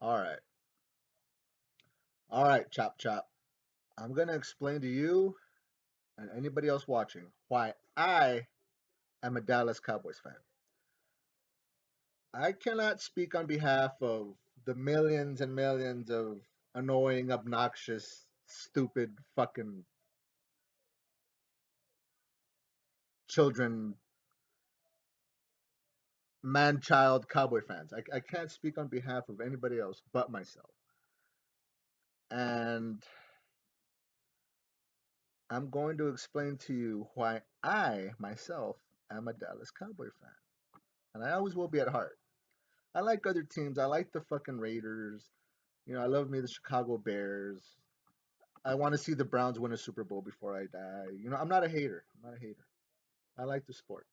All right. All right, Chop Chop. I'm going to explain to you and anybody else watching why I am a Dallas Cowboys fan. I cannot speak on behalf of the millions and millions of annoying, obnoxious, stupid, fucking children, man child Cowboy fans. I can't speak on behalf of anybody else but myself. And I'm going to explain to you why I myself am a Dallas Cowboy fan. And I always will be at heart. I like other teams. I like the fucking Raiders. I love me the Chicago Bears. I want to see the Browns win a Super Bowl before I die. I'm not a hater. I'm not a hater. I like the sport.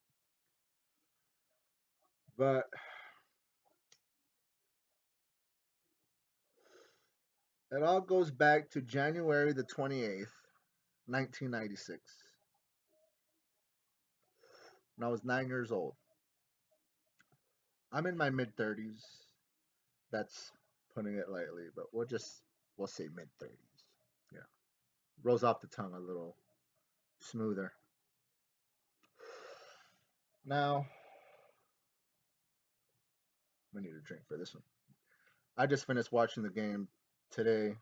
But it all goes back to January the 28th, 1996, when I was 9 years old. I'm in my mid 30s. That's putting it lightly, but we'll say mid 30s. Yeah. Rolls off the tongue a little smoother. Now, we need a drink for this one. I just finished watching the game today,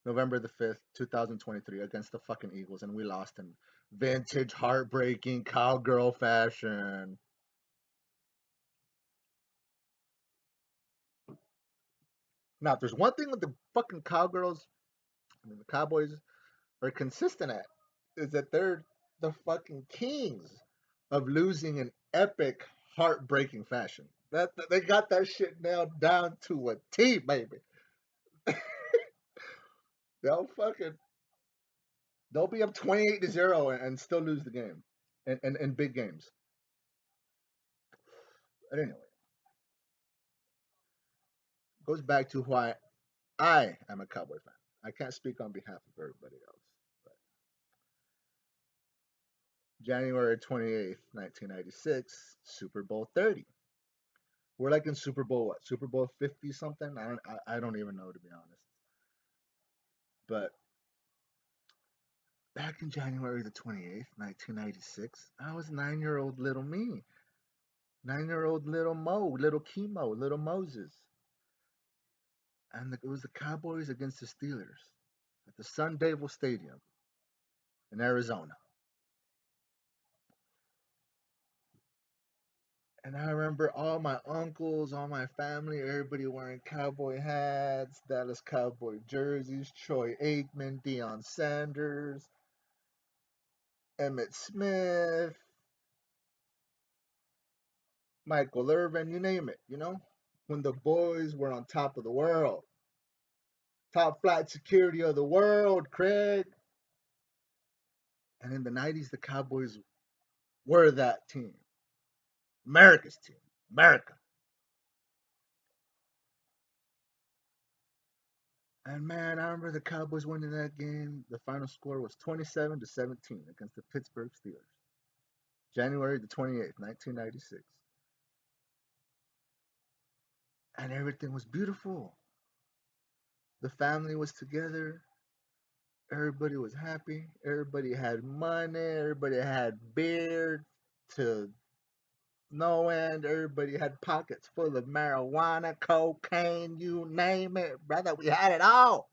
November the 5th, 2023, against the fucking Eagles, and we lost in vintage, heartbreaking cowgirl fashion. Now, if there's one thing with the fucking Cowgirls, the Cowboys are consistent at, is that they're the fucking kings of losing in epic, heartbreaking fashion. They got that shit nailed down to a T, baby. They'll fucking they'll be up 28-0 and still lose the game, in big games. But anyway, goes back to why I am a Cowboy fan. I can't speak on behalf of everybody else. But January 28th, 1996, Super Bowl 30. We're like in Super Bowl what? Super Bowl 50 something? I don't even know, to be honest. But back in January the 28th, 1996, I was 9-year old little me. 9-year old little Mo, little Chemo, little Moses. And it was the Cowboys against the Steelers at the Sun Devil Stadium in Arizona. And I remember all my uncles, all my family, everybody wearing cowboy hats, Dallas Cowboy jerseys, Troy Aikman, Deion Sanders, Emmett Smith, Michael Irvin, you name it. When the boys were on top of the world, top flight security of the world, Craig. And in the 90s, the Cowboys were that team, America's team, America. And man, I remember the Cowboys winning that game. The final score was 27-17 against the Pittsburgh Steelers. January the 28th, 1996. And everything was beautiful. The family was together. Everybody was happy. Everybody had money. Everybody had beer to no end. Everybody had pockets full of marijuana, cocaine, you name it, brother. We had it all.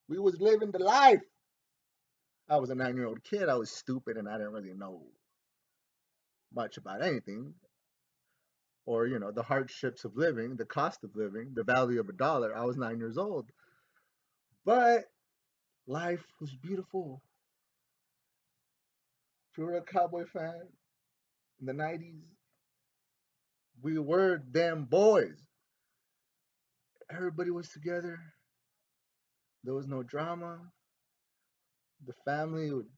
We was living the life. I was a 9-year-old kid. I was stupid and I didn't really know much about anything, or the hardships of living, the cost of living, the value of a dollar. I was 9 years old, but life was beautiful. If you were a Cowboy fan in the 90s, we were them boys. Everybody was together. There was no drama. The family would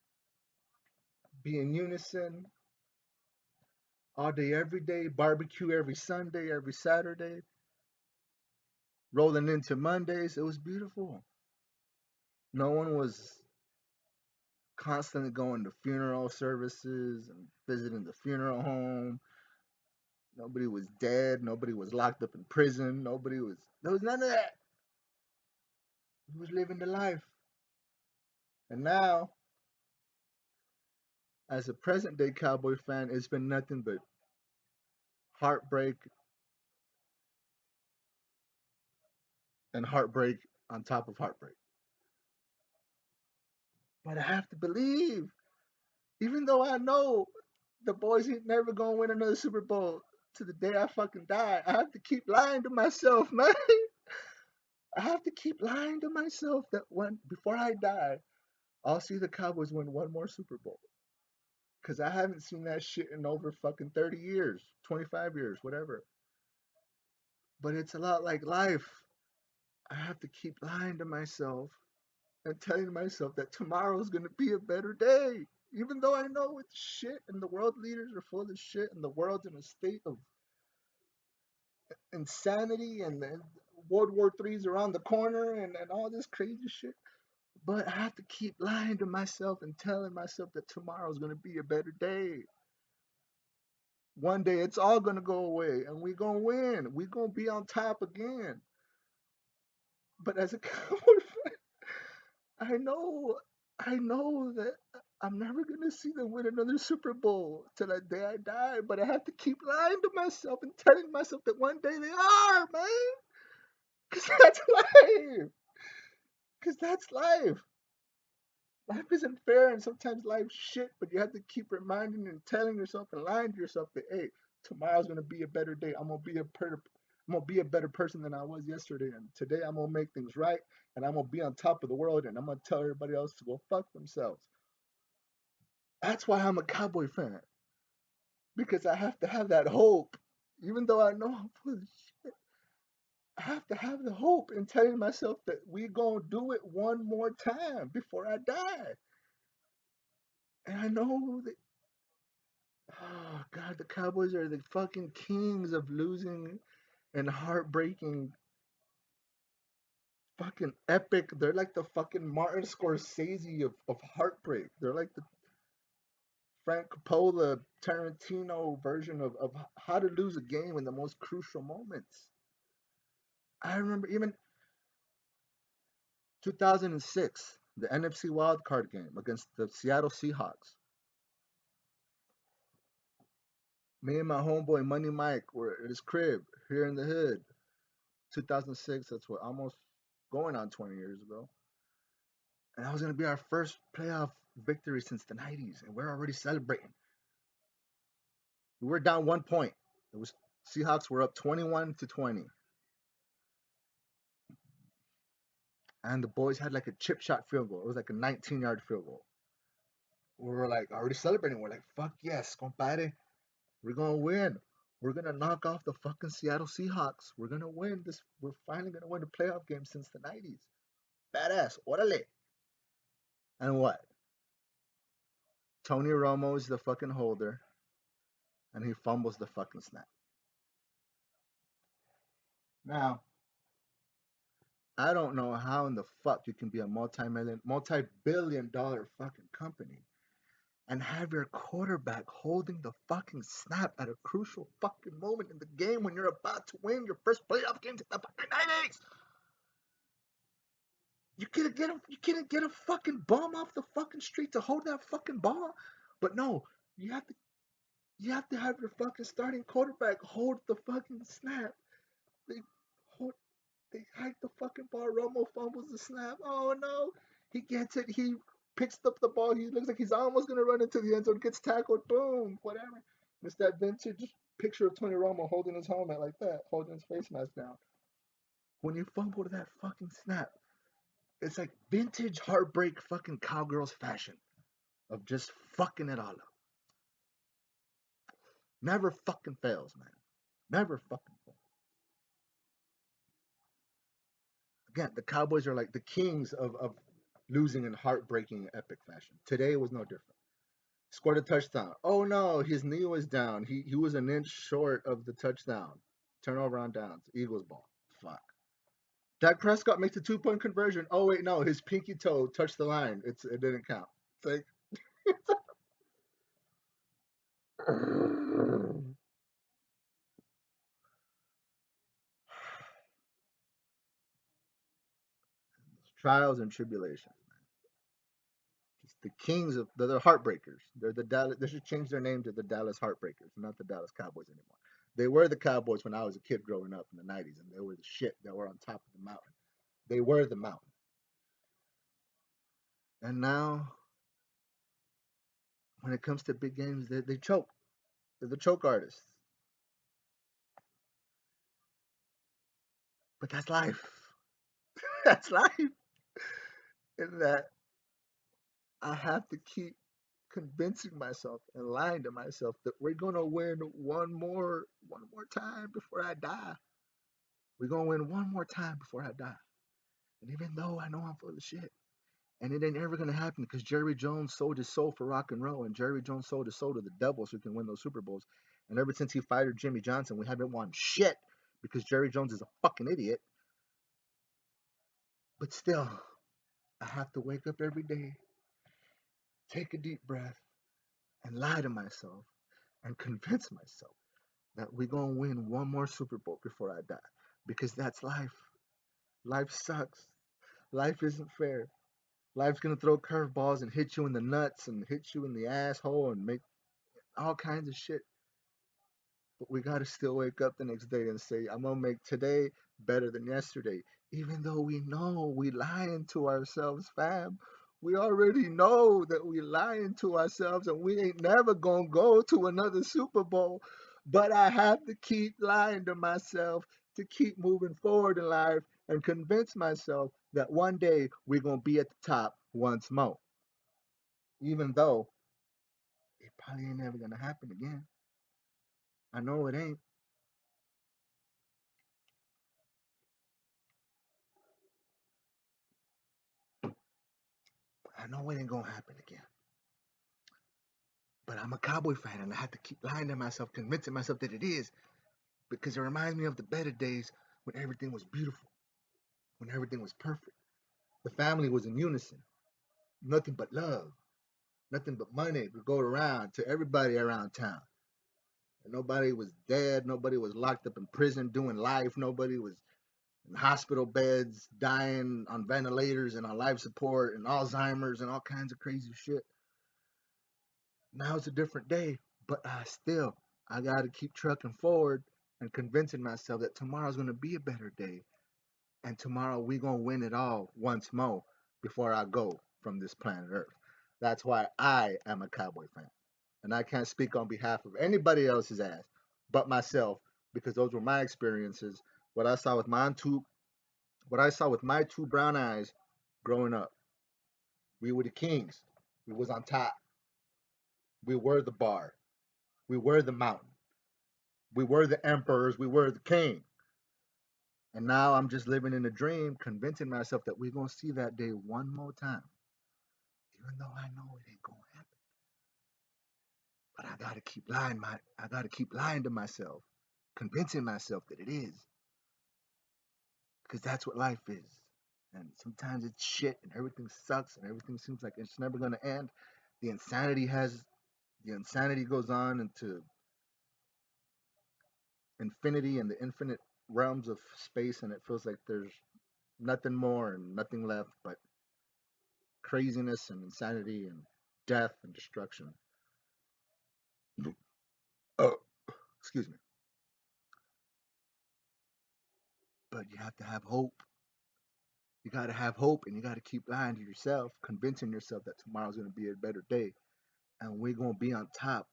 be in unison all day, every day. Barbecue every Sunday, every Saturday, rolling into Mondays. It was beautiful. No one was constantly going to funeral services and visiting the funeral home. Nobody was dead. Nobody was locked up in prison. There was none of that. He was living the life. And now, as a present day Cowboy fan, it's been nothing but heartbreak and heartbreak on top of heartbreak. But I have to believe, even though I know the boys ain't never gonna win another Super Bowl to the day I fucking die, I have to keep lying to myself, man. I have to keep lying to myself that when before I die, I'll see the Cowboys win one more Super Bowl. Cause I haven't seen that shit in over fucking 30 years, 25 years, whatever. But it's a lot like life. I have to keep lying to myself and telling myself that tomorrow's gonna be a better day. Even though I know it's shit and the world leaders are full of shit and the world's in a state of insanity and then World War III's around the corner and all this crazy shit. But I have to keep lying to myself and telling myself that tomorrow's gonna be a better day. One day it's all gonna go away and we gonna win. We gonna be on top again. But as a Cowboy fan, I know, I know that I'm never gonna see them win another Super Bowl till the day I die. But I have to keep lying to myself and telling myself that one day they are, man. Cause that's life. Cause that's life. Life isn't fair, and sometimes life's shit. But you have to keep reminding and telling yourself and lying to yourself that hey, tomorrow's gonna be a better day. I'm gonna be a better person than I was yesterday, and today I'm gonna make things right, and I'm gonna be on top of the world, and I'm gonna tell everybody else to go fuck themselves. That's why I'm a Cowboy fan because I have to have that hope, even though I know I'm full of shit. I have to have the hope in telling myself that we gonna do it one more time before I die. And I know that, oh God, the Cowboys are the fucking kings of losing and heartbreaking, fucking epic. They're like the fucking Martin Scorsese of heartbreak. They're like the Frank Coppola Tarantino version of how to lose a game in the most crucial moments. I remember even 2006, the NFC wildcard game against the Seattle Seahawks. Me and my homeboy Money Mike were at his crib here in the hood. 2006, that's what, almost going on 20 years ago. And that was going to be our first playoff victory since the 90s. And we're already celebrating. We were down 1 point. It was Seahawks were up 21-20. And the boys had like a chip shot field goal. It was like a 19-yard field goal. We were like already celebrating. We're like, fuck yes, compadre. We're gonna win. We're gonna knock off the fucking Seattle Seahawks. We're gonna win this. We're finally gonna win a playoff game since the 90s. Badass. Orale. And what? Tony Romo is the fucking holder, and he fumbles the fucking snap. Now, I don't know how in the fuck you can be a multi-billion dollar fucking company and have your quarterback holding the fucking snap at a crucial fucking moment in the game when you're about to win your first playoff game to the fucking 90s. You can't get a fucking bum off the fucking street to hold that fucking ball. But no, you have to you have to have your fucking starting quarterback hold the fucking snap. They hold they hike the fucking ball. Romo fumbles the snap. Oh no. He gets it. He picks up the ball. He looks like he's almost gonna run into the end zone, gets tackled, boom, whatever. It's that vintage picture of Tony Romo holding his helmet like that, holding his face mask down. When you fumble to that fucking snap, it's like vintage heartbreak fucking cowgirls fashion of just fucking it all up. Never fucking fails, man. Never fucking fails. Again, the Cowboys are like the kings of losing in heartbreaking epic fashion. Today was no different. Scored a touchdown. Oh no, his knee was down. He was an inch short of the touchdown. Turnover on downs. Eagles ball. Fuck. Dak Prescott makes a 2 point conversion. Oh wait, no, his pinky toe touched the line. It didn't count. It's like Trials and tribulations. It's the kings of they're the heartbreakers. They're the Dallas. They should change their name to the Dallas Heartbreakers, not the Dallas Cowboys anymore. They were the Cowboys when I was a kid growing up in the '90s, and they were the shit. They were on top of the mountain. They were the mountain. And now, when it comes to big games, they choke. They're the choke artists. But that's life. That's life. In that I have to keep convincing myself and lying to myself that we're gonna win one more time before I die. We're gonna win one more time before I die. And even though I know I'm full of shit, and it ain't ever gonna happen because Jerry Jones sold his soul for rock and roll, and Jerry Jones sold his soul to the devil so he can win those Super Bowls. And ever since he fired Jimmy Johnson, we haven't won shit because Jerry Jones is a fucking idiot. But still, I have to wake up every day, take a deep breath, and lie to myself and convince myself that we're gonna win one more Super Bowl before I die. Because that's life. Life sucks. Life isn't fair. Life's gonna throw curveballs and hit you in the nuts and hit you in the asshole and make all kinds of shit. But we gotta still wake up the next day and say, I'm gonna make today better than yesterday. Even though we know we lying to ourselves, fam. We already know that we lying to ourselves and we ain't never gonna go to another Super Bowl. But I have to keep lying to myself to keep moving forward in life and convince myself that one day we're gonna be at the top once more. Even though it probably ain't never gonna happen again. I know it ain't. I know it ain't gonna happen again. But I'm a Cowboy fan and I have to keep lying to myself, convincing myself that it is, because it reminds me of the better days when everything was beautiful, when everything was perfect. The family was in unison, nothing but love, nothing but money to go around to everybody around town. And nobody was dead, nobody was locked up in prison doing life, nobody was in hospital beds, dying on ventilators and on life support and Alzheimer's and all kinds of crazy shit. Now it's a different day, but I gotta keep trucking forward and convincing myself that tomorrow's gonna be a better day, and tomorrow we gonna win it all once more before I go from this planet Earth. That's why I am a Cowboy fan, and I can't speak on behalf of anybody else's ass but myself because those were my experiences. What I saw with my two brown eyes growing up. We were the kings. We was on top. We were the bar. We were the mountain. We were the emperors. We were the king. And now I'm just living in a dream, convincing myself that we're gonna see that day one more time, even though I know it ain't gonna happen. But I gotta keep lying to myself, convincing myself that it is, because that's what life is. And sometimes it's shit, and everything sucks, and everything seems like it's never gonna end. The insanity has the insanity goes on into infinity and the infinite realms of space, and it feels like there's nothing more and nothing left but craziness and insanity and death and destruction. Oh, excuse me. But you have to have hope. You got to have hope and you got to keep lying to yourself, convincing yourself that tomorrow's going to be a better day and we're going to be on top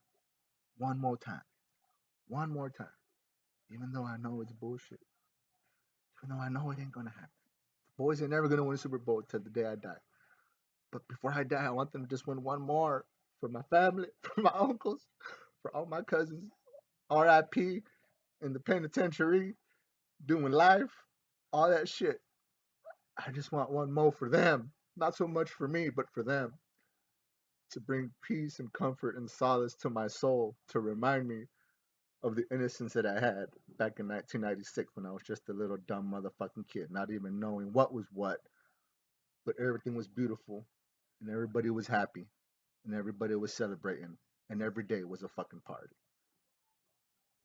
one more time. One more time. Even though I know it's bullshit. Even though I know it ain't going to happen. The boys ain't never going to win a Super Bowl till the day I die. But before I die, I want them to just win one more for my family, for my uncles, for all my cousins. RIP in the penitentiary, doing life, all that shit. I just want one more for them. Not so much for me, but for them. To bring peace and comfort and solace to my soul, to remind me of the innocence that I had back in 1996 when I was just a little dumb motherfucking kid, not even knowing what was what, but everything was beautiful and everybody was happy and everybody was celebrating and every day was a fucking party.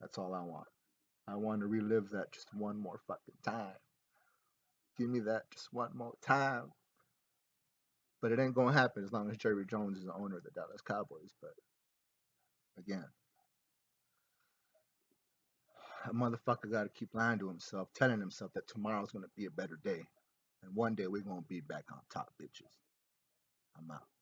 That's all I want. I want to relive that just one more fucking time. Give me that just one more time. But it ain't gonna happen as long as Jerry Jones is the owner of the Dallas Cowboys. But again, a motherfucker got to keep lying to himself, telling himself that tomorrow's gonna be a better day, and one day we're gonna be back on top, bitches. I'm out.